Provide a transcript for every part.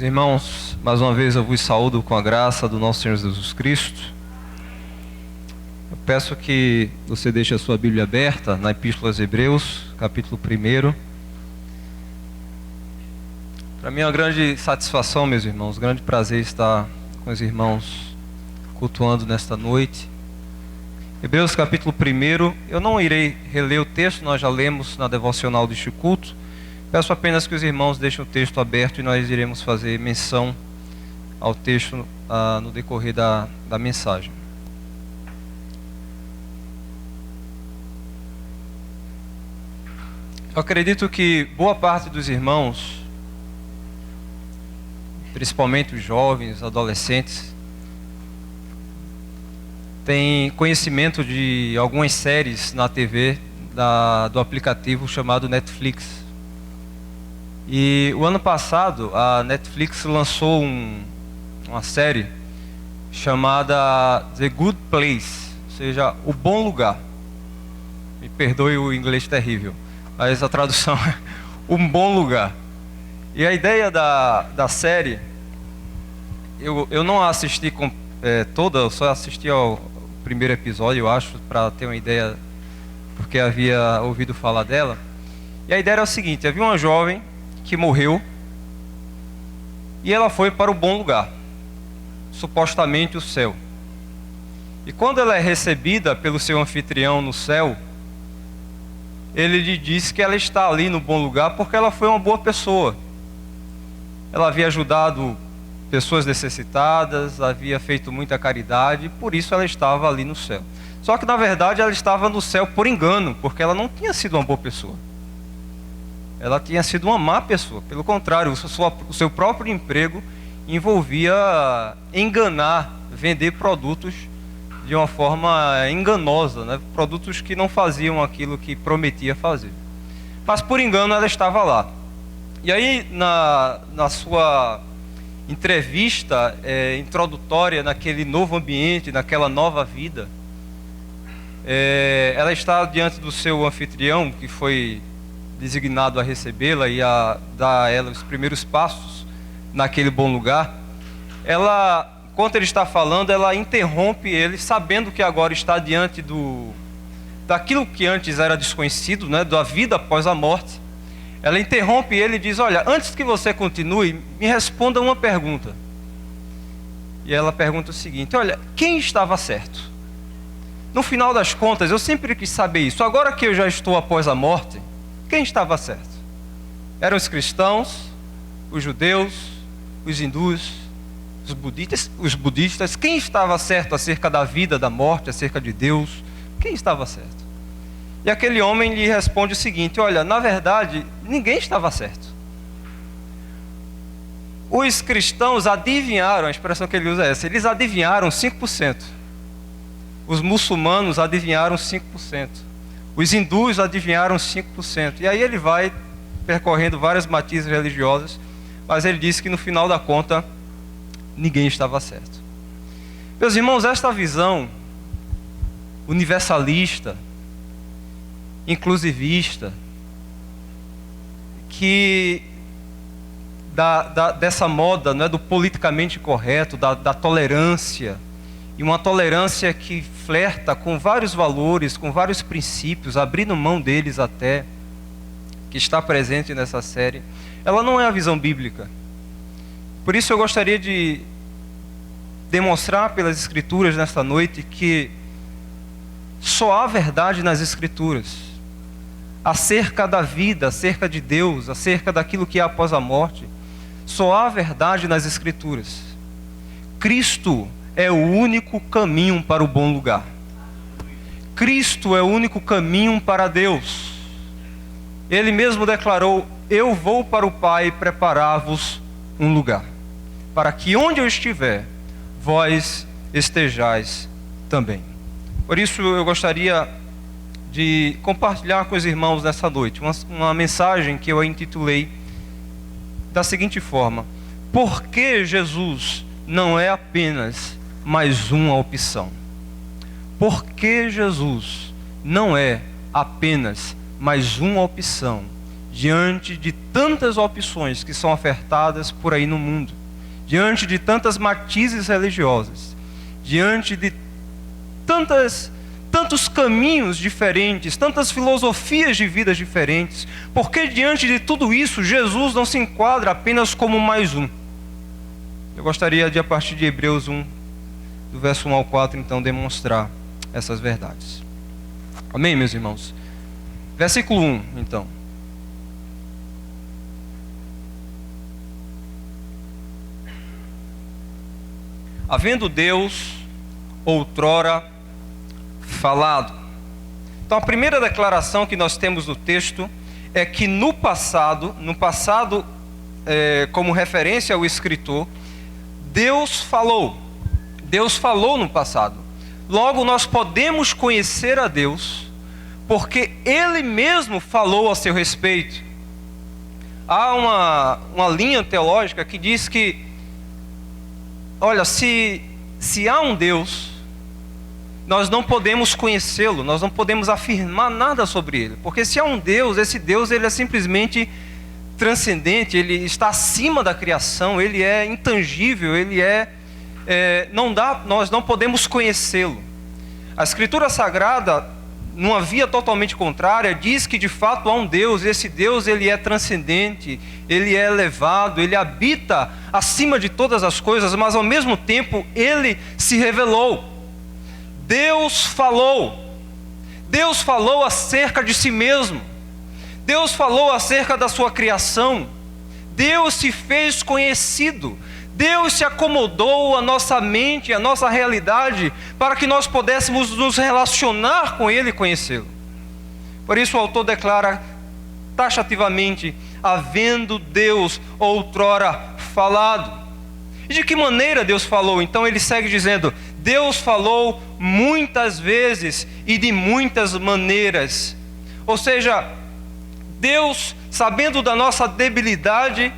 Irmãos, mais uma vez eu vos saúdo com a graça do nosso Senhor Jesus Cristo. Eu peço que você deixe a sua Bíblia aberta na Epístola aos Hebreus, capítulo 1. Para mim é uma grande satisfação, meus irmãos, grande prazer estar com os irmãos cultuando nesta noite. Hebreus capítulo 1, eu não irei reler o texto, nós já lemos na devocional deste culto. Peço apenas que os irmãos deixem o texto aberto e nós iremos fazer menção ao texto no decorrer da mensagem. Eu acredito que boa parte dos irmãos, principalmente os jovens, adolescentes, tem conhecimento de algumas séries na TV do aplicativo chamado Netflix. E o ano passado a Netflix lançou uma série chamada The Good Place, ou seja, O Bom Lugar. Me perdoe o inglês terrível, mas a tradução é Um Bom Lugar. E a ideia da série, eu não a assisti toda, eu só assisti ao primeiro episódio, eu acho, para ter uma ideia, porque havia ouvido falar dela. E a ideia era o seguinte: havia uma jovem que morreu e ela foi para o bom lugar, supostamente o céu. E quando ela é recebida pelo seu anfitrião no céu, ele lhe diz que ela está ali no bom lugar porque ela foi uma boa pessoa. Ela havia ajudado pessoas necessitadas, havia feito muita caridade, e por isso ela estava ali no céu. Só que na verdade ela estava no céu por engano, porque ela não tinha sido uma boa pessoa. Ela tinha sido uma má pessoa. Pelo contrário, o seu próprio emprego envolvia enganar, vender produtos de uma forma enganosa, né? Produtos que não faziam aquilo que prometia fazer. Mas por engano ela estava lá. E aí na sua entrevista introdutória naquele novo ambiente, naquela nova vida, ela está diante do seu anfitrião, que foi designado a recebê-la e a dar a ela os primeiros passos naquele bom lugar. Ela, enquanto ele está falando, ela interrompe ele, sabendo que agora está diante daquilo que antes era desconhecido, né, da vida após a morte. Ela interrompe ele e diz: olha, antes que você continue, me responda uma pergunta. E ela pergunta o seguinte: olha, quem estava certo? No final das contas, eu sempre quis saber isso. Agora que eu já estou após a morte, quem estava certo? Eram os cristãos, os judeus, os hindus, os budistas? Quem estava certo acerca da vida, da morte, acerca de Deus? Quem estava certo? E aquele homem lhe responde o seguinte: olha, na verdade, ninguém estava certo. Os cristãos adivinharam, a expressão que ele usa é essa, eles adivinharam 5%. Os muçulmanos adivinharam 5%. Os hindus adivinharam 5%. E aí ele vai percorrendo várias matizes religiosas, mas ele disse que no final da conta, ninguém estava certo. Meus irmãos, esta visão universalista, inclusivista, que dessa moda, não é, do politicamente correto, da tolerância, e uma tolerância que flerta com vários valores, com vários princípios, abrindo mão deles até, que está presente nessa série, ela não é a visão bíblica. Por isso eu gostaria de demonstrar pelas Escrituras nesta noite que só há verdade nas Escrituras, acerca da vida, acerca de Deus, acerca daquilo que há após a morte. Só há verdade nas Escrituras. Cristo é o único caminho para o bom lugar. Cristo é o único caminho para Deus. Ele mesmo declarou: eu vou para o Pai preparar-vos um lugar, para que onde eu estiver, vós estejais também. Por isso eu gostaria de compartilhar com os irmãos nessa noite uma mensagem que eu intitulei da seguinte forma: por que Jesus não é apenas mais uma opção? Por que Jesus não é apenas mais uma opção diante de tantas opções que são ofertadas por aí no mundo, diante de tantas matizes religiosas, diante de tantos caminhos diferentes, tantas filosofias de vidas diferentes, porque diante de tudo isso, Jesus não se enquadra apenas como mais um. Eu gostaria de, a partir de Hebreus 1, do verso 1 ao 4, então, demonstrar essas verdades. Amém, meus irmãos? Versículo 1, então. Havendo Deus outrora falado. Então, a primeira declaração que nós temos no texto é que no passado, como referência ao escritor, Deus falou no passado. Logo, nós podemos conhecer a Deus, porque Ele mesmo falou a seu respeito. Há uma linha teológica que diz que, olha, se há um Deus, nós não podemos conhecê-lo, nós não podemos afirmar nada sobre ele, porque se há um Deus, esse Deus ele é simplesmente transcendente, ele está acima da criação, ele é intangível, nós não podemos conhecê-lo. A Escritura Sagrada, numa via totalmente contrária, diz que de fato há um Deus, e esse Deus ele é transcendente, ele é elevado, ele habita acima de todas as coisas, mas ao mesmo tempo ele se revelou. Deus falou acerca de si mesmo, Deus falou acerca da sua criação, Deus se fez conhecido, Deus se acomodou à nossa mente, à nossa realidade, para que nós pudéssemos nos relacionar com Ele e conhecê-lo. Por isso o autor declara taxativamente, havendo Deus outrora falado. E de que maneira Deus falou? Então ele segue dizendo, Deus falou muitas vezes e de muitas maneiras. Ou seja, Deus, sabendo da nossa debilidade,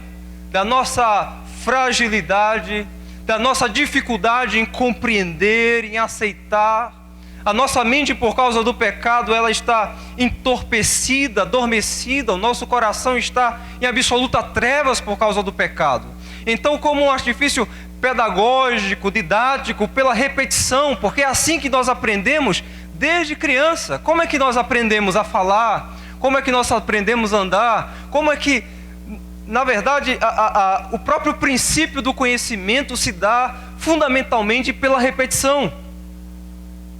da nossa fragilidade, da nossa dificuldade em compreender, em aceitar, a nossa mente por causa do pecado, ela está entorpecida, adormecida, o nosso coração está em absoluta trevas por causa do pecado. Então, como um artifício pedagógico, didático, pela repetição, porque é assim que nós aprendemos desde criança. Como é que nós aprendemos a falar? Como é que nós aprendemos a andar? Como é que, na verdade, o próprio princípio do conhecimento se dá fundamentalmente pela repetição.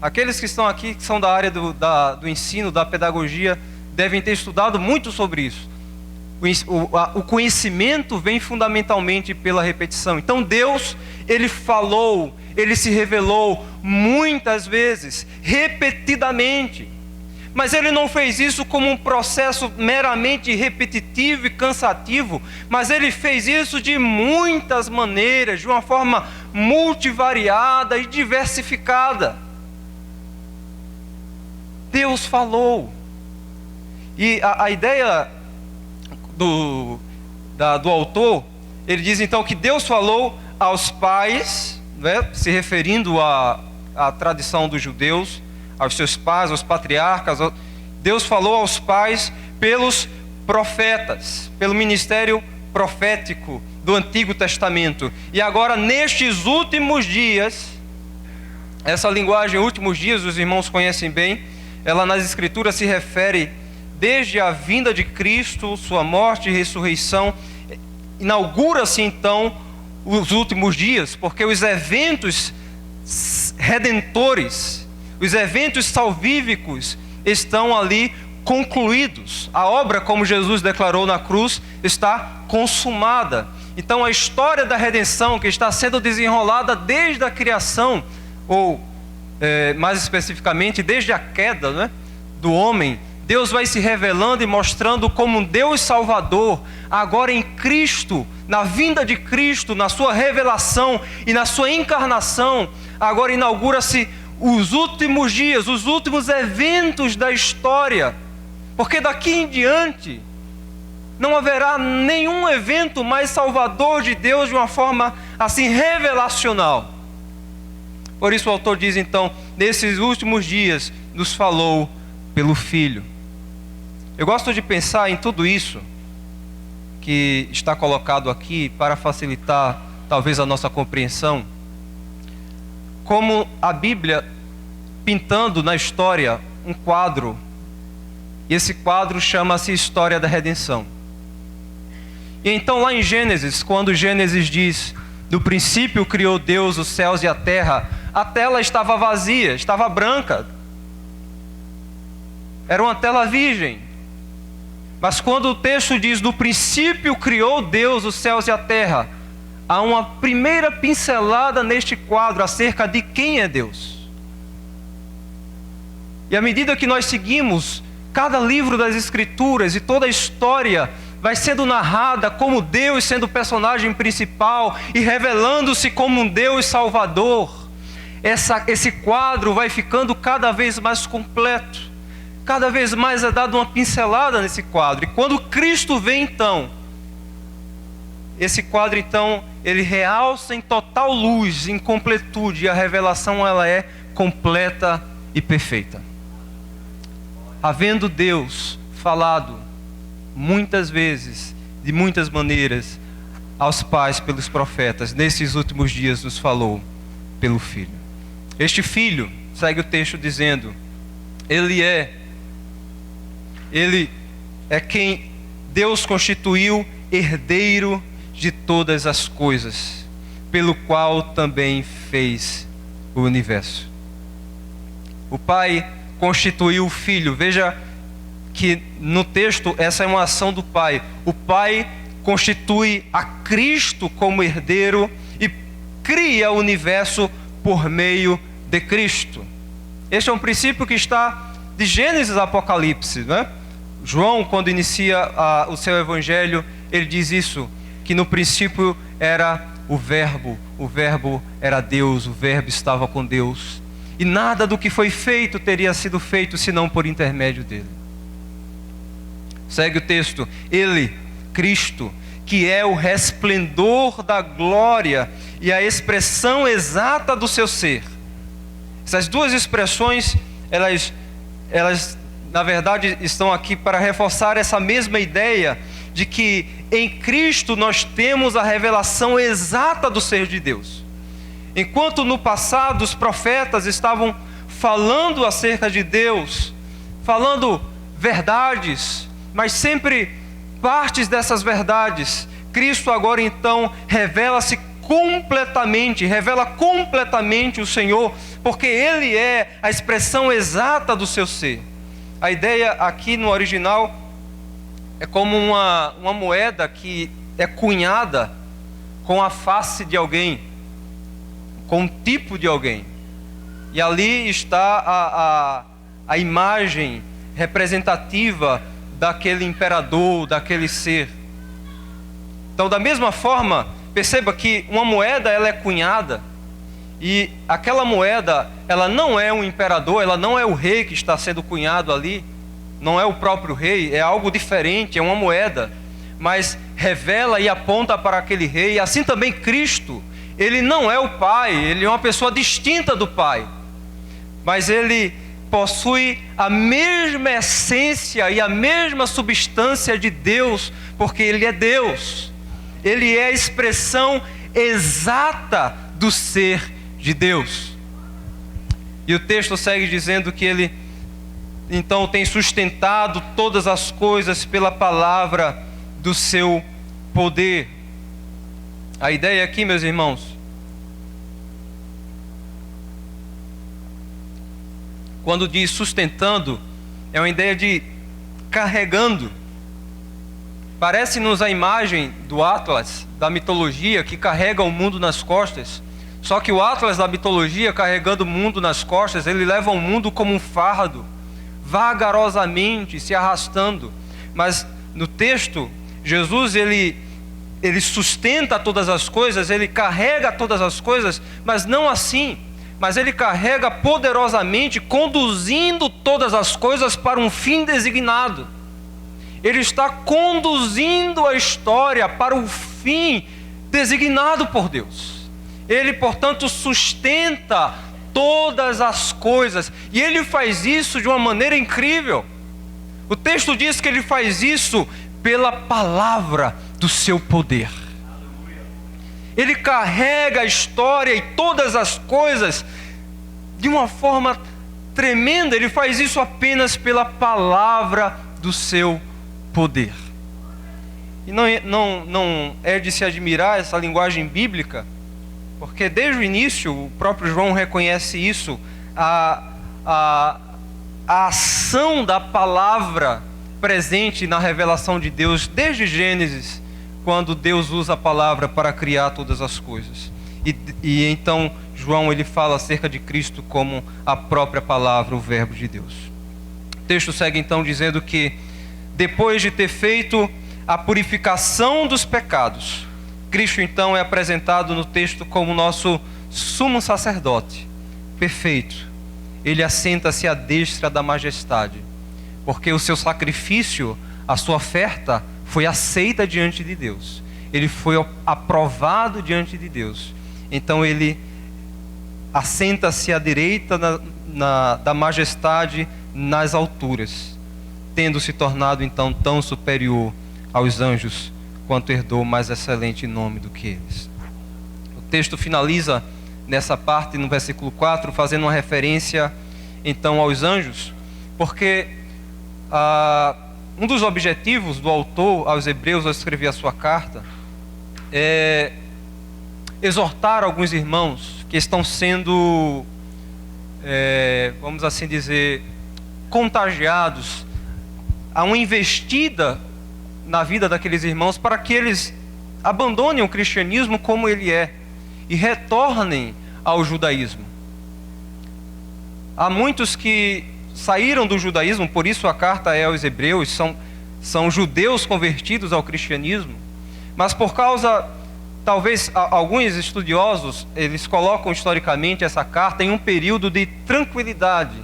Aqueles que estão aqui, que são da área do ensino, da pedagogia, devem ter estudado muito sobre isso. O conhecimento vem fundamentalmente pela repetição. Então Deus, Ele falou, Ele se revelou muitas vezes, repetidamente. Mas Ele não fez isso como um processo meramente repetitivo e cansativo, mas Ele fez isso de muitas maneiras, de uma forma multivariada e diversificada. Deus falou. E a ideia do autor, ele diz então que Deus falou aos pais, né, se referindo à tradição dos judeus, aos seus pais, aos patriarcas. Deus falou aos pais pelos profetas, pelo ministério profético do Antigo Testamento. E agora, nestes últimos dias, essa linguagem últimos dias, os irmãos conhecem bem, ela nas Escrituras se refere desde a vinda de Cristo, sua morte e ressurreição. Inaugura-se então os últimos dias, porque os eventos redentores, os eventos salvíficos estão ali concluídos. A obra, como Jesus declarou na cruz, está consumada. Então a história da redenção que está sendo desenrolada desde a criação, ou mais especificamente desde a queda, né, do homem, Deus vai se revelando e mostrando como um Deus Salvador, agora em Cristo, na vinda de Cristo, na sua revelação e na sua encarnação. Agora inaugura-se os últimos dias, os últimos eventos da história, porque daqui em diante não haverá nenhum evento mais salvador de Deus de uma forma assim revelacional. Por isso o autor diz então, nesses últimos dias nos falou pelo Filho. Eu gosto de pensar em tudo isso que está colocado aqui para facilitar talvez a nossa compreensão, como a Bíblia pintando na história um quadro, e esse quadro chama-se História da Redenção. E então lá em Gênesis, quando Gênesis diz: no princípio criou Deus os céus e a tela estava vazia, estava branca, era uma tela virgem. Mas quando o texto diz: no princípio criou Deus os céus e a terra, há uma primeira pincelada neste quadro acerca de quem é Deus. E à medida que nós seguimos cada livro das Escrituras e toda a história vai sendo narrada como Deus sendo o personagem principal e revelando-se como um Deus salvador, esse quadro vai ficando cada vez mais completo. Cada vez mais é dada uma pincelada nesse quadro. E quando Cristo vem então, esse quadro então, ele realça em total luz, em completude. E a revelação ela é completa e perfeita. Havendo Deus falado muitas vezes, de muitas maneiras, aos pais pelos profetas, nesses últimos dias nos falou pelo Filho. Este Filho, segue o texto dizendo, Ele é quem Deus constituiu herdeiro de todas as coisas, pelo qual também fez o universo. O Pai constituiu o Filho. Veja que no texto essa é uma ação do Pai. O Pai constitui a Cristo como herdeiro e cria o universo por meio de Cristo. Este é um princípio que está de Gênesis a Apocalipse, não é? João, quando inicia o seu evangelho, ele diz isso, que no princípio era o Verbo era Deus, o Verbo estava com Deus, e nada do que foi feito teria sido feito senão por intermédio dele. Segue o texto, Ele, Cristo, que é o resplendor da glória e a expressão exata do seu ser. Essas duas expressões, elas na verdade estão aqui para reforçar essa mesma ideia de que em Cristo nós temos a revelação exata do ser de Deus. Enquanto no passado os profetas estavam falando acerca de Deus, falando verdades, mas sempre partes dessas verdades, Cristo agora então revela completamente o Senhor, porque Ele é a expressão exata do seu ser. A ideia aqui no original é como uma moeda que é cunhada com a face de alguém, com um tipo de alguém. E ali está a imagem representativa daquele imperador, daquele ser. Então, da mesma forma, perceba que uma moeda ela é cunhada, e aquela moeda, ela não é um imperador, ela não é o rei que está sendo cunhado ali, não é o próprio rei, é algo diferente, é uma moeda, mas revela e aponta para aquele rei. E assim também Cristo, Ele não é o Pai, Ele é uma pessoa distinta do Pai, mas Ele possui a mesma essência e a mesma substância de Deus, porque Ele é Deus. Ele é a expressão exata do ser de Deus. E o texto segue dizendo que Ele então tem sustentado todas as coisas pela palavra do seu poder. A ideia aqui, meus irmãos, quando diz sustentando, é uma ideia de carregando. Parece-nos a imagem do Atlas, da mitologia, que carrega o mundo nas costas. Só que o Atlas da mitologia, carregando o mundo nas costas, ele leva o mundo como um fardo, vagarosamente se arrastando. Mas no texto, Jesus ele sustenta todas as coisas, ele carrega todas as coisas, mas não assim. Mas ele carrega poderosamente, conduzindo todas as coisas para um fim designado. Ele está conduzindo a história para o fim designado por Deus. Ele, portanto, sustenta todas as coisas. E Ele faz isso de uma maneira incrível. O texto diz que Ele faz isso pela palavra do seu poder. Ele carrega a história e todas as coisas de uma forma tremenda. Ele faz isso apenas pela palavra do seu poder. E não é de se admirar essa linguagem bíblica, porque desde o início o próprio João reconhece isso, a ação da palavra presente na revelação de Deus, desde Gênesis, quando Deus usa a palavra para criar todas as coisas. E então João ele fala acerca de Cristo como a própria palavra, o verbo de Deus. O texto segue então dizendo que depois de ter feito a purificação dos pecados, Cristo então é apresentado no texto como nosso sumo sacerdote, perfeito. Ele assenta-se à destra da majestade, porque o seu sacrifício, a sua oferta, foi aceita diante de Deus. Ele foi aprovado diante de Deus. Então ele assenta-se à direita da majestade nas alturas, tendo se tornado então tão superior aos anjos, quanto herdou mais excelente nome do que eles. O texto finaliza nessa parte, no versículo 4, fazendo uma referência então aos anjos, porque um dos objetivos do autor aos Hebreus ao escrever a sua carta é exortar alguns irmãos que estão sendo, vamos assim dizer, contagiados a uma investida na vida daqueles irmãos, para que eles abandonem o cristianismo como ele é e retornem ao judaísmo. Há muitos que saíram do judaísmo, por isso a carta é aos Hebreus, são judeus convertidos ao cristianismo, mas por causa, talvez alguns estudiosos, eles colocam historicamente essa carta em um período de tranquilidade,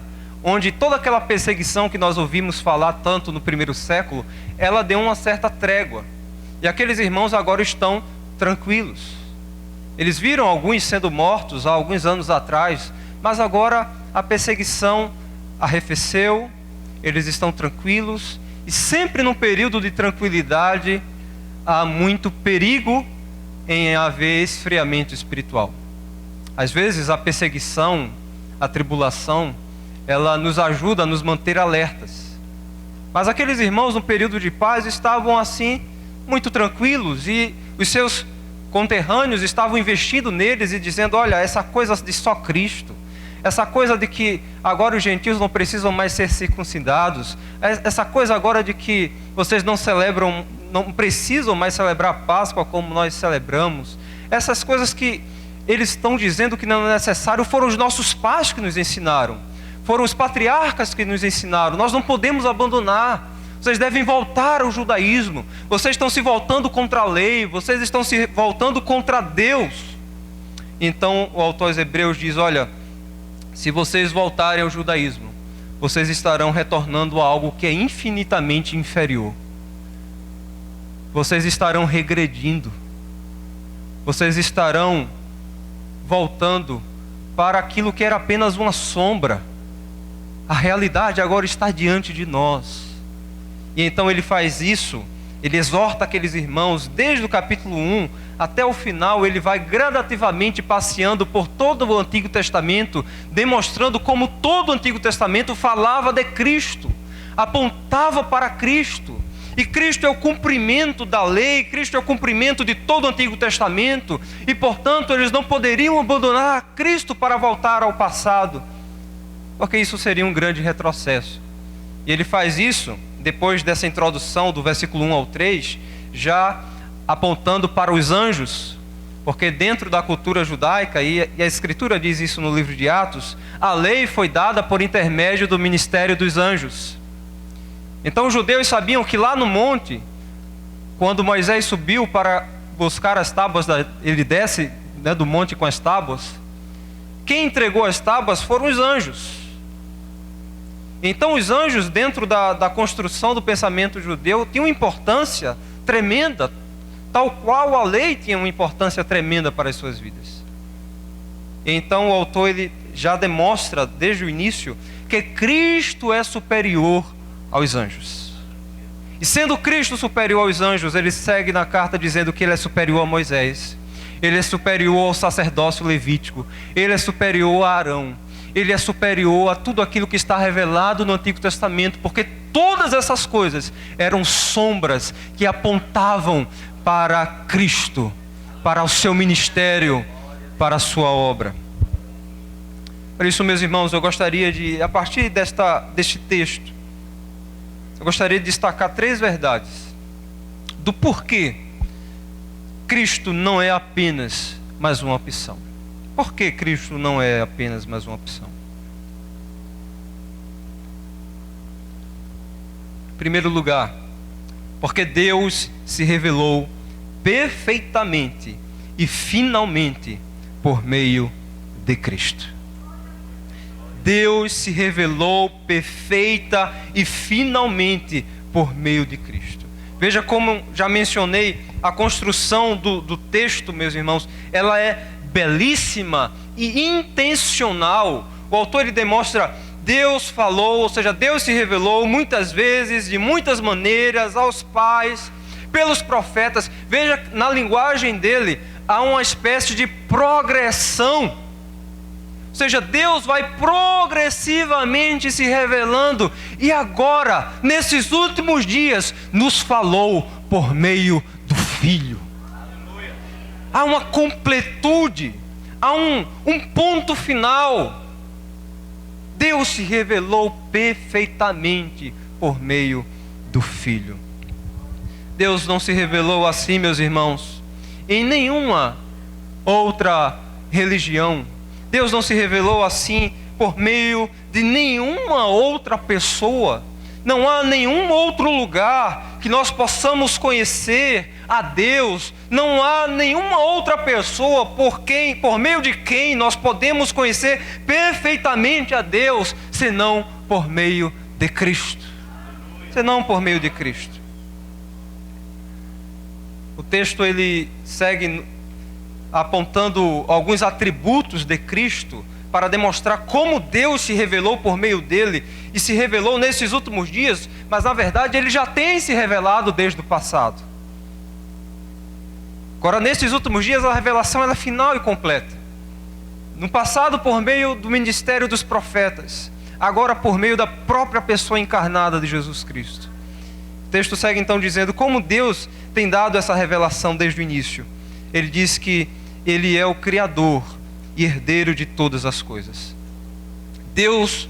onde toda aquela perseguição que nós ouvimos falar tanto no primeiro século, ela deu uma certa trégua. E aqueles irmãos agora estão tranquilos. Eles viram alguns sendo mortos há alguns anos atrás, mas agora a perseguição arrefeceu, eles estão tranquilos, e sempre num período de tranquilidade há muito perigo em haver esfriamento espiritual. Às vezes a perseguição, a tribulação, ela nos ajuda a nos manter alertas. Mas aqueles irmãos no período de paz estavam assim, muito tranquilos, e os seus conterrâneos estavam investindo neles e dizendo: olha, essa coisa de só Cristo, essa coisa de que agora os gentios não precisam mais ser circuncidados, essa coisa agora de que vocês não precisam mais celebrar a Páscoa como nós celebramos, essas coisas que eles estão dizendo que não é necessário, foram os nossos pais que nos ensinaram, foram os patriarcas que nos ensinaram, nós não podemos abandonar, vocês devem voltar ao judaísmo, vocês estão se voltando contra a lei, vocês estão se voltando contra Deus. Então o autor aos Hebreus diz: olha, se vocês voltarem ao judaísmo, vocês estarão retornando a algo que é infinitamente inferior. Vocês estarão regredindo. Vocês estarão voltando para aquilo que era apenas uma sombra. A realidade agora está diante de nós. E então ele faz isso, ele exorta aqueles irmãos, desde o capítulo 1 até o final, ele vai gradativamente passeando por todo o Antigo Testamento, demonstrando como todo o Antigo Testamento falava de Cristo, apontava para Cristo. E Cristo é o cumprimento da lei, Cristo é o cumprimento de todo o Antigo Testamento, e portanto eles não poderiam abandonar Cristo para voltar ao passado, porque isso seria um grande retrocesso. E ele faz isso depois dessa introdução do versículo 1 ao 3, já apontando para os anjos, porque dentro da cultura judaica, e a Escritura diz isso no livro de Atos, a lei foi dada por intermédio do ministério dos anjos. Então os judeus sabiam que lá no monte, quando Moisés subiu para buscar as tábuas, ele desce, né, do monte com as tábuas, quem entregou as tábuas foram os anjos. Então os anjos, dentro da construção do pensamento judeu, tinham uma importância tremenda, tal qual a lei tinha uma importância tremenda para as suas vidas. Então o autor ele já demonstra desde o início que Cristo é superior aos anjos. E sendo Cristo superior aos anjos, ele segue na carta dizendo que ele é superior a Moisés. Ele é superior ao sacerdócio levítico. Ele é superior a Arão. Ele é superior a tudo aquilo que está revelado no Antigo Testamento, porque todas essas coisas eram sombras que apontavam para Cristo, para o seu ministério, para a sua obra. Por isso, meus irmãos, eu gostaria de, a partir deste texto, eu gostaria de destacar 3 verdades do porquê Cristo não é apenas mais uma opção. Por que Cristo não é apenas mais uma opção? Em primeiro lugar, porque Deus se revelou perfeitamente e finalmente por meio de Cristo. Deus se revelou perfeita e finalmente por meio de Cristo. Veja como já mencionei, a construção do texto, meus irmãos, ela é belíssima e intencional. O autor ele demonstra, Deus falou, ou seja, Deus se revelou muitas vezes, de muitas maneiras, aos pais, pelos profetas. Veja, na linguagem dele, há uma espécie de progressão. Ou seja, Deus vai progressivamente se revelando e agora, nesses últimos dias, nos falou por meio do Filho. Há uma completude, há um ponto final. Deus se revelou perfeitamente por meio do Filho. Deus não se revelou assim, meus irmãos, em nenhuma outra religião. Deus não se revelou assim por meio de nenhuma outra pessoa. Não há nenhum outro lugar que nós possamos conhecer a Deus. Não há nenhuma outra pessoa por meio de quem nós podemos conhecer perfeitamente a Deus, senão por meio de Cristo. Senão por meio de Cristo. O texto ele segue apontando alguns atributos de Cristo para demonstrar como Deus se revelou por meio dele e se revelou nesses últimos dias, mas na verdade ele já tem se revelado desde o passado. Agora, nesses últimos dias, a revelação ela é final e completa. No passado, por meio do ministério dos profetas, agora por meio da própria pessoa encarnada de Jesus Cristo. O texto segue então dizendo como Deus tem dado essa revelação desde o início. Ele diz que ele é o Criador e herdeiro de todas as coisas. Deus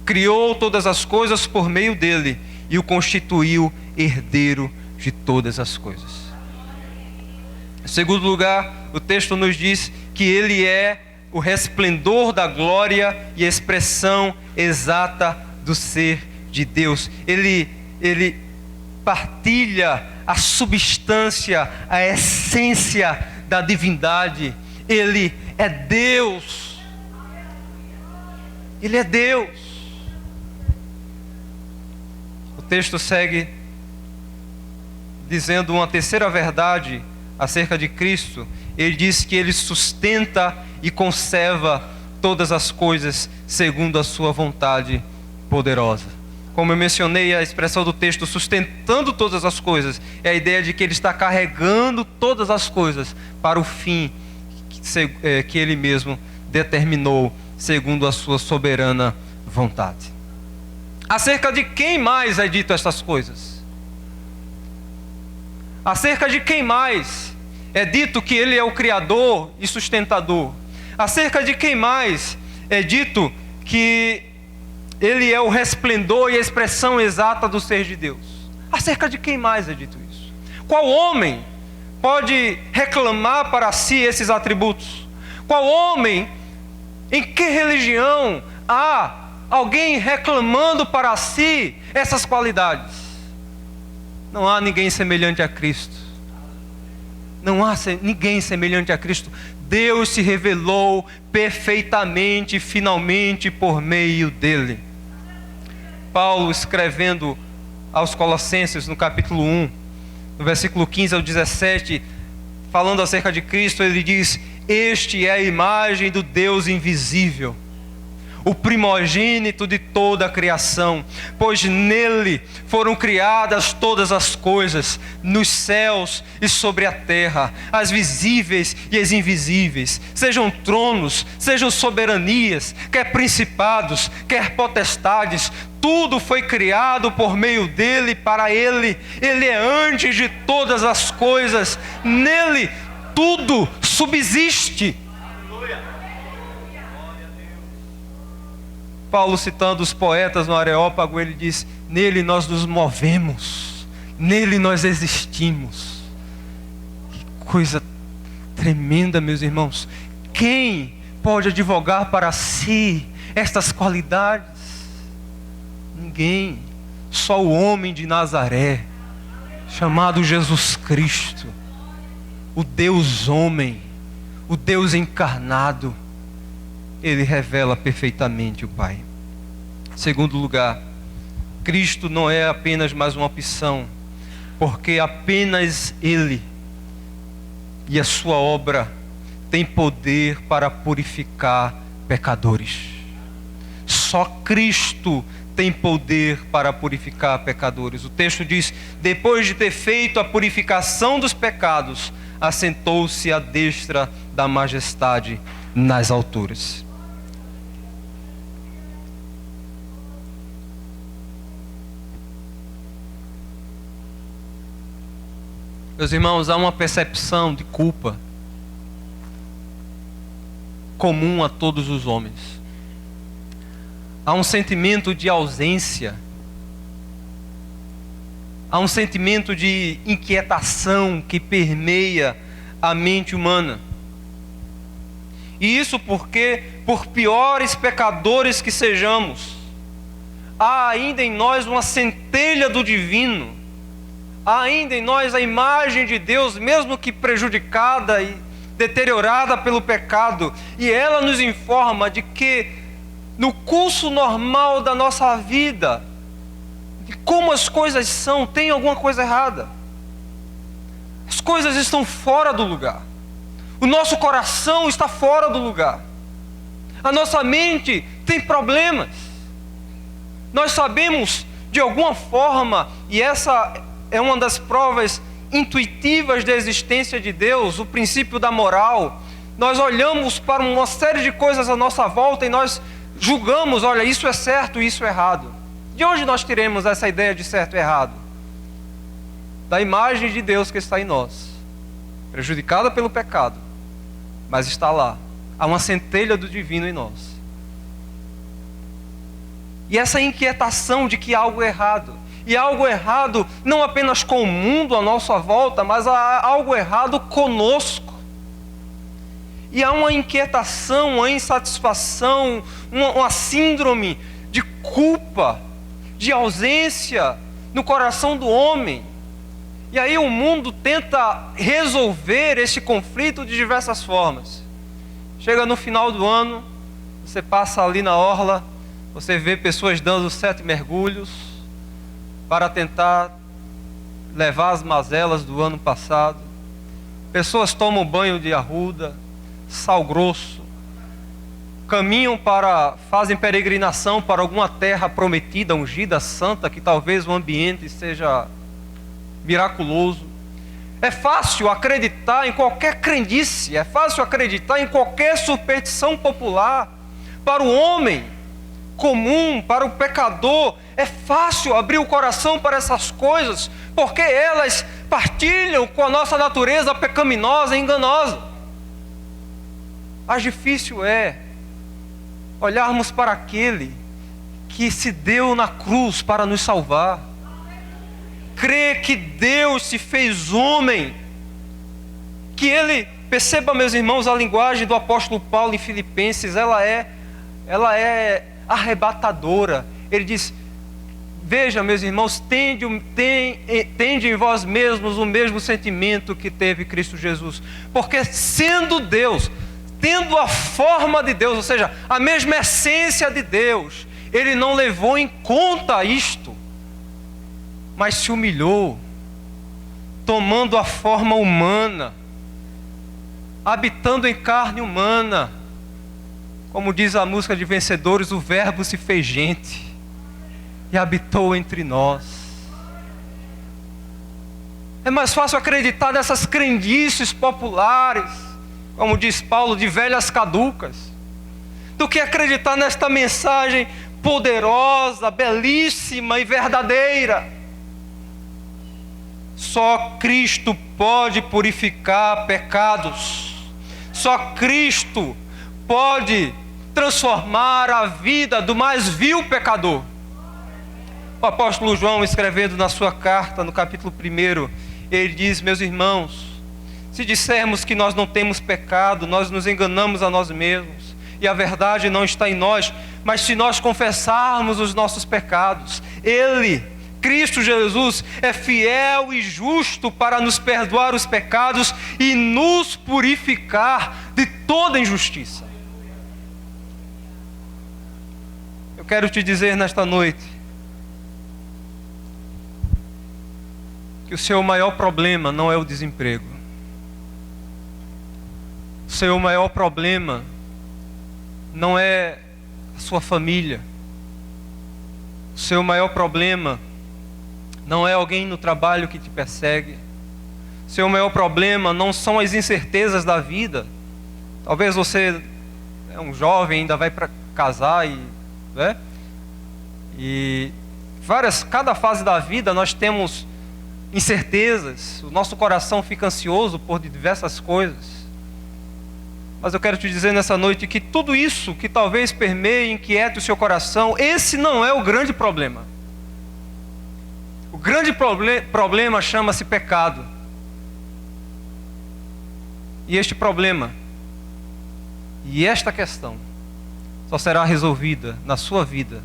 criou todas as coisas por meio dele e o constituiu herdeiro de todas as coisas. Em segundo lugar, o texto nos diz que ele é o resplendor da glória e a expressão exata do ser de Deus. Ele partilha a substância, a essência da divindade. Ele é Deus. Ele é Deus. O texto segue dizendo uma terceira verdade acerca de Cristo. Ele diz que ele sustenta e conserva todas as coisas segundo a sua vontade poderosa. Como eu mencionei, a expressão do texto sustentando todas as coisas é a ideia de que ele está carregando todas as coisas para o fim que ele mesmo determinou segundo a sua soberana vontade. Acerca de quem mais é dito estas coisas? Acerca de quem mais é dito que ele é o Criador e sustentador? Acerca de quem mais é dito que ele é o resplendor e a expressão exata do ser de Deus? Acerca de quem mais é dito isso? Qual homem pode reclamar para si esses atributos? Qual homem, em que religião há alguém reclamando para si essas qualidades? Não há ninguém semelhante a Cristo. Não há ninguém semelhante a Cristo. Deus se revelou perfeitamente e finalmente por meio dele. Paulo, escrevendo aos Colossenses no capítulo 1, no versículo 15 ao 17, falando acerca de Cristo, ele diz: este é a imagem do Deus invisível, o primogênito de toda a criação, pois nele foram criadas todas as coisas, nos céus e sobre a terra, as visíveis e as invisíveis, sejam tronos, sejam soberanias, quer principados, quer potestades, tudo foi criado por meio dele, para ele. Ele é antes de todas as coisas, nele tudo subsiste. Paulo, citando os poetas no Areópago, ele diz: nele nós nos movemos, nele nós existimos. Que coisa tremenda, meus irmãos. Quem pode advogar para si estas qualidades? Ninguém. Só o homem de Nazaré, chamado Jesus Cristo, o Deus homem, o Deus encarnado. Ele revela perfeitamente o Pai. Segundo lugar, Cristo não é apenas mais uma opção, porque apenas Ele e a sua obra têm poder para purificar pecadores. Só Cristo tem poder para purificar pecadores. O texto diz: depois de ter feito a purificação dos pecados, assentou-se à destra da majestade nas alturas. Meus irmãos, há uma percepção de culpa comum a todos os homens. Há um sentimento de ausência. Há um sentimento de inquietação que permeia a mente humana. E isso porque, por piores pecadores que sejamos, há ainda em nós uma centelha do divino. Há ainda em nós a imagem de Deus, mesmo que prejudicada e deteriorada pelo pecado. E ela nos informa de que no curso normal da nossa vida, de como as coisas são, tem alguma coisa errada. As coisas estão fora do lugar. O nosso coração está fora do lugar. A nossa mente tem problemas. Nós sabemos de alguma forma, e essa é uma das provas intuitivas da existência de Deus, o princípio da moral. Nós olhamos para uma série de coisas à nossa volta e nós julgamos: olha, isso é certo, isso é errado. De onde nós tiramos essa ideia de certo e errado? Da imagem de Deus que está em nós, prejudicada pelo pecado, mas está lá. Há uma centelha do divino em nós. E essa inquietação de que há algo errado, e há algo errado não apenas com o mundo à nossa volta, mas há algo errado conosco. E há uma inquietação, uma insatisfação, uma síndrome de culpa, de ausência no coração do homem. E aí o mundo tenta resolver esse conflito de diversas formas. Chega no final do ano, você passa ali na orla, você vê pessoas dando 7 mergulhos, para tentar levar as mazelas do ano passado. Pessoas tomam banho de arruda, sal grosso, fazem peregrinação para alguma terra prometida, ungida, santa, que talvez o ambiente seja miraculoso. É fácil acreditar em qualquer crendice, é fácil acreditar em qualquer superstição popular. Para o homem comum, para o pecador, é fácil abrir o coração para essas coisas, porque elas partilham com a nossa natureza pecaminosa e enganosa. Mas difícil é olharmos para aquele que se deu na cruz para nos salvar, crer que Deus se fez homem, que Ele, perceba, meus irmãos, a linguagem do apóstolo Paulo em Filipenses, ela é arrebatadora. Ele diz: veja, meus irmãos, tende em vós mesmos o mesmo sentimento que teve Cristo Jesus, porque sendo Deus, tendo a forma de Deus, ou seja, a mesma essência de Deus, Ele não levou em conta isto, mas se humilhou, tomando a forma humana, habitando em carne humana, Como diz a música de Vencedores, o Verbo se fez gente e habitou entre nós. É mais fácil acreditar nessas crendices populares, como diz Paulo, de velhas caducas, do que acreditar nesta mensagem poderosa, belíssima e verdadeira. Só Cristo pode purificar pecados. Só Cristo pode transformar a vida do mais vil pecador. O apóstolo João, escrevendo na sua carta, no capítulo 1, ele diz: meus irmãos, se dissermos que nós não temos pecado, nós nos enganamos a nós mesmos, e a verdade não está em nós. Mas se nós confessarmos os nossos pecados, Ele, Cristo Jesus, é fiel e justo para nos perdoar os pecados e nos purificar de toda injustiça. Eu quero te dizer nesta noite que o seu maior problema não é o desemprego. O seu maior problema não é a sua família. O seu maior problema não é alguém no trabalho que te persegue. O seu maior problema não são as incertezas da vida. Talvez você é um jovem, ainda vai para casar e cada fase da vida nós temos incertezas, o nosso coração fica ansioso por diversas coisas. Mas eu quero te dizer nessa noite que tudo isso que talvez permeie, inquiete o seu coração, esse não é o grande problema. O grande problema chama-se pecado. E este problema, e esta questão, só será resolvida na sua vida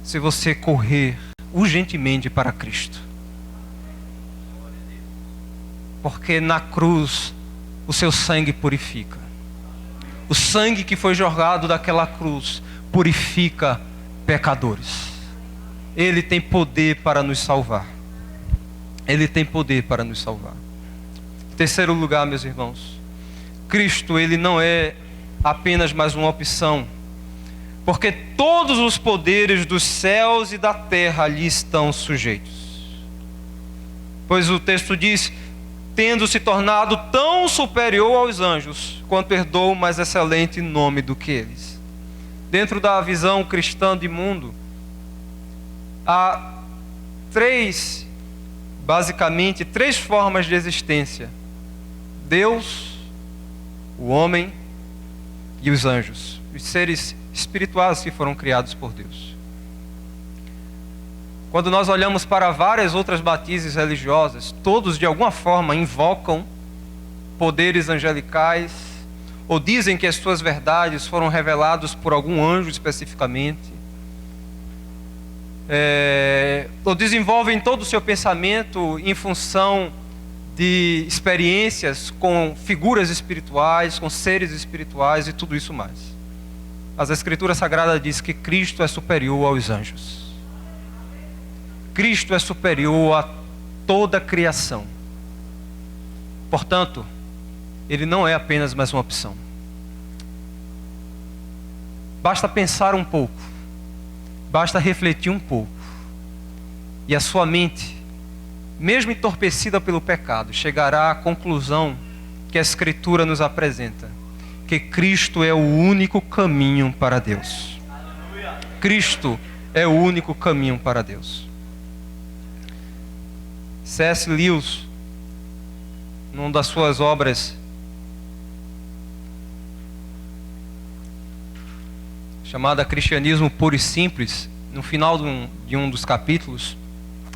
se você correr urgentemente para Cristo. Porque na cruz o seu sangue purifica. O sangue que foi jogado daquela cruz purifica pecadores. Ele tem poder para nos salvar. Ele tem poder para nos salvar. Em terceiro lugar, meus irmãos, Cristo, Ele não é apenas mais uma opção, porque todos os poderes dos céus e da terra lhe estão sujeitos. Pois o texto diz: tendo se tornado tão superior aos anjos, quanto herdou mais excelente nome do que eles. Dentro da visão cristã de mundo, há basicamente três formas de existência: Deus, o homem e os anjos, os seres espirituais que foram criados por Deus. Quando nós olhamos para várias outras matizes religiosas, todos de alguma forma invocam poderes angelicais, ou dizem que as suas verdades foram reveladas por algum anjo especificamente, ou desenvolvem todo o seu pensamento em função de experiências com figuras espirituais, com seres espirituais e tudo isso mais. Mas a Escritura Sagrada diz que Cristo é superior aos anjos. Cristo é superior a toda a criação. Portanto, Ele não é apenas mais uma opção. Basta pensar um pouco, basta refletir um pouco, e a sua mente, mesmo entorpecida pelo pecado, chegará à conclusão que a Escritura nos apresenta: que Cristo é o único caminho para Deus. Cristo é o único caminho para Deus. C.S. Lewis, numa das suas obras chamada Cristianismo Puro e Simples, no final de um dos capítulos,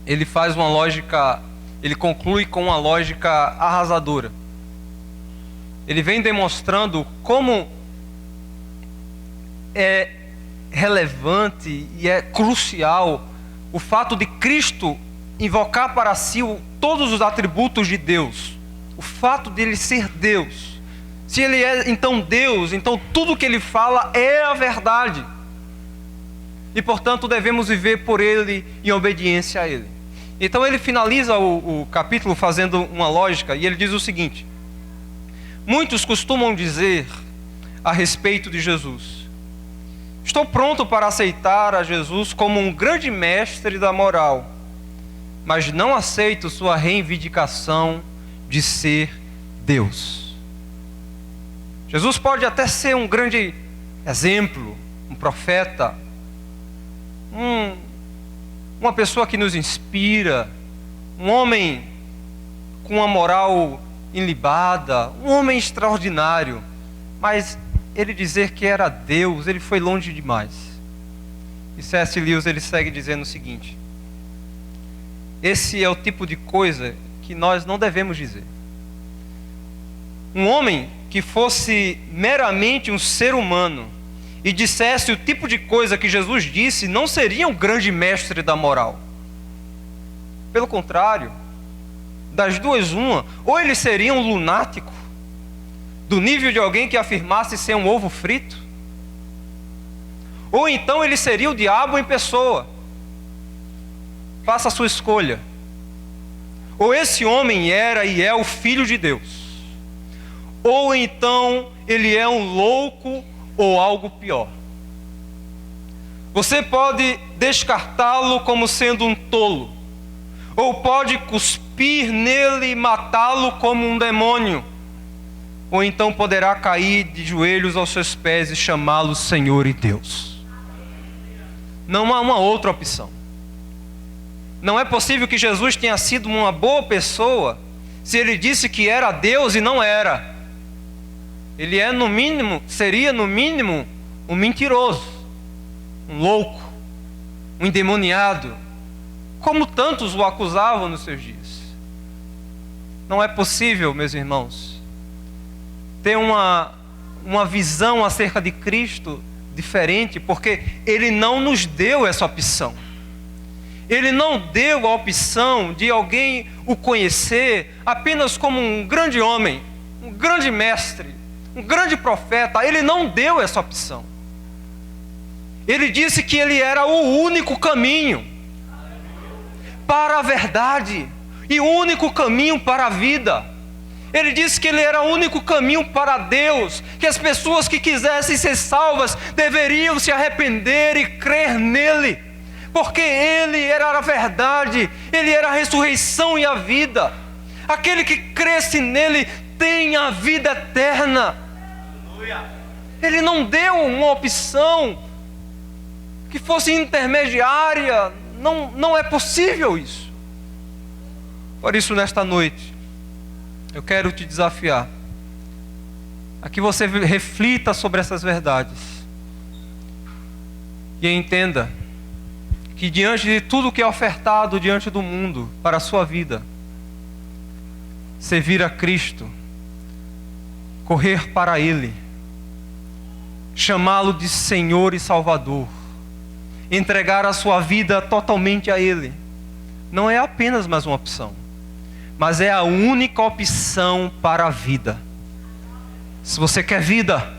ele faz uma lógica, ele conclui com uma lógica arrasadora. Ele vem demonstrando como é relevante e é crucial o fato de Cristo invocar para si todos os atributos de Deus. O fato de Ele ser Deus. Se Ele é então Deus, então tudo que Ele fala é a verdade. E portanto devemos viver por Ele em obediência a Ele. Então ele finaliza o capítulo fazendo uma lógica, e ele diz o seguinte: muitos costumam dizer: a respeito de Jesus. Estou pronto para aceitar a Jesus como um grande mestre da moral, mas não aceito sua reivindicação de ser Deus. Jesus pode até ser um grande exemplo, um profeta, uma pessoa que nos inspira, um homem com uma moral ilibada, um homem extraordinário, mas ele dizer que era Deus, ele foi longe demais. E C.S. Lewis, ele segue dizendo o seguinte: esse é o tipo de coisa que nós não devemos dizer. Um homem que fosse meramente um ser humano e dissesse o tipo de coisa que Jesus disse, não seria um grande mestre da moral. Pelo contrário, das duas uma, ou ele seria um lunático, do nível de alguém que afirmasse ser um ovo frito, ou então ele seria o diabo em pessoa. Faça a sua escolha. Ou esse homem era e é o Filho de Deus, ou então ele é um louco ou algo pior. Você pode descartá-lo como sendo um tolo, ou pode cuspir nele e matá-lo como um demônio, ou então poderá cair de joelhos aos seus pés e chamá-lo Senhor e Deus. Não há uma outra opção. Não é possível que Jesus tenha sido uma boa pessoa se ele disse que era Deus e não era. Ele é no mínimo, seria no mínimo um mentiroso, um louco, um endemoniado, como tantos o acusavam nos seus dias. Não é possível, meus irmãos, ter uma visão acerca de Cristo diferente, porque Ele não nos deu essa opção. Ele não deu a opção de alguém o conhecer apenas como um grande homem, um grande mestre, um grande profeta. Ele não deu essa opção. Ele disse que Ele era o único caminho para a verdade e o único caminho para a vida. Ele disse que Ele era o único caminho para Deus, que as pessoas que quisessem ser salvas deveriam se arrepender e crer nele, porque Ele era a verdade, Ele era a ressurreição e a vida. Aquele que cresce nele tem a vida eterna. Ele não deu uma opção que fosse intermediária. Não é possível isso. Por isso, nesta noite, eu quero te desafiar a que você reflita sobre essas verdades e entenda que diante de tudo que é ofertado diante do mundo para a sua vida, servir a Cristo, correr para Ele, chamá-lo de Senhor e Salvador, entregar a sua vida totalmente a Ele, não é apenas mais uma opção, mas é a única opção para a vida. Se você quer vida,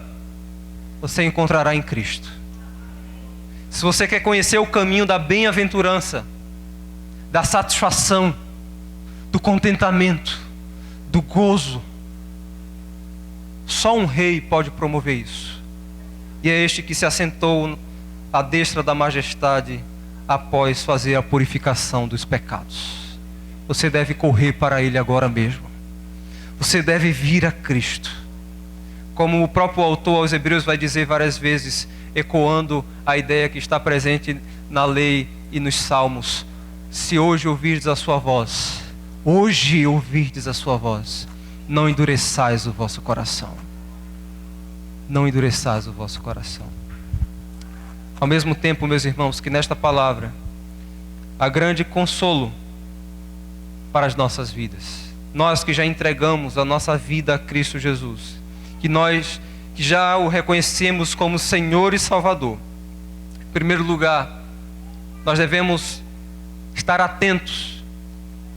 você encontrará em Cristo. Se você quer conhecer o caminho da bem-aventurança, da satisfação, do contentamento, do gozo, só um rei pode promover isso. E é este que se assentou à destra da majestade após fazer a purificação dos pecados. Você deve correr para Ele agora mesmo. Você deve vir a Cristo. Como o próprio autor aos Hebreus vai dizer várias vezes, ecoando a ideia que está presente na lei e nos salmos: se hoje ouvirdes a sua voz, hoje ouvirdes a sua voz, não endureçais o vosso coração. Não endureçais o vosso coração. Ao mesmo tempo, meus irmãos, que nesta palavra há grande consolo para as nossas vidas. Nós que já entregamos a nossa vida a Cristo Jesus, que nós que já o reconhecemos como Senhor e Salvador. Em primeiro lugar, nós devemos estar atentos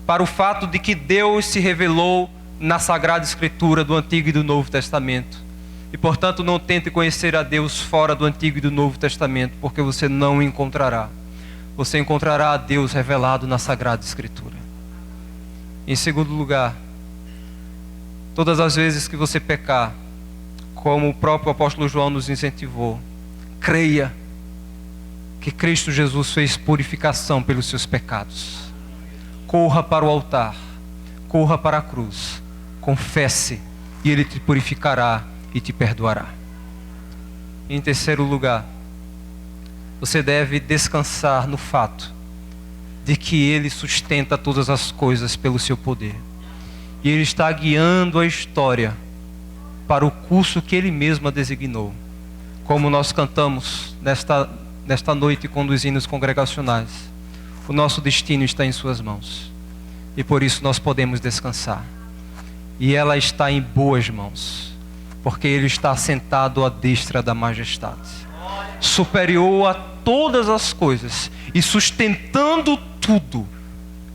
para o fato de que Deus se revelou na Sagrada Escritura do Antigo e do Novo Testamento. E, portanto, não tente conhecer a Deus fora do Antigo e do Novo Testamento, porque você não o encontrará. Você encontrará a Deus revelado na Sagrada Escritura. Em segundo lugar, todas as vezes que você pecar, como o próprio apóstolo João nos incentivou, creia que Cristo Jesus fez purificação pelos seus pecados. Corra para o altar, corra para a cruz, confesse e Ele te purificará e te perdoará. Em terceiro lugar, você deve descansar no fato de que Ele sustenta todas as coisas pelo seu poder. E Ele está guiando a história para o curso que Ele mesmo a designou. Como nós cantamos nesta noite com os hinos congregacionais, o nosso destino está em suas mãos. E por isso nós podemos descansar. E ela está em boas mãos, porque Ele está sentado à destra da majestade, superior a todas as coisas e sustentando tudo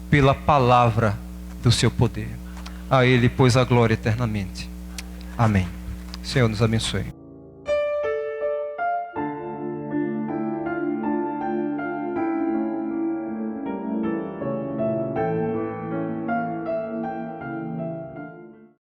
pela palavra do seu poder. A Ele, pois, a glória eternamente. Amém. Senhor nos abençoe.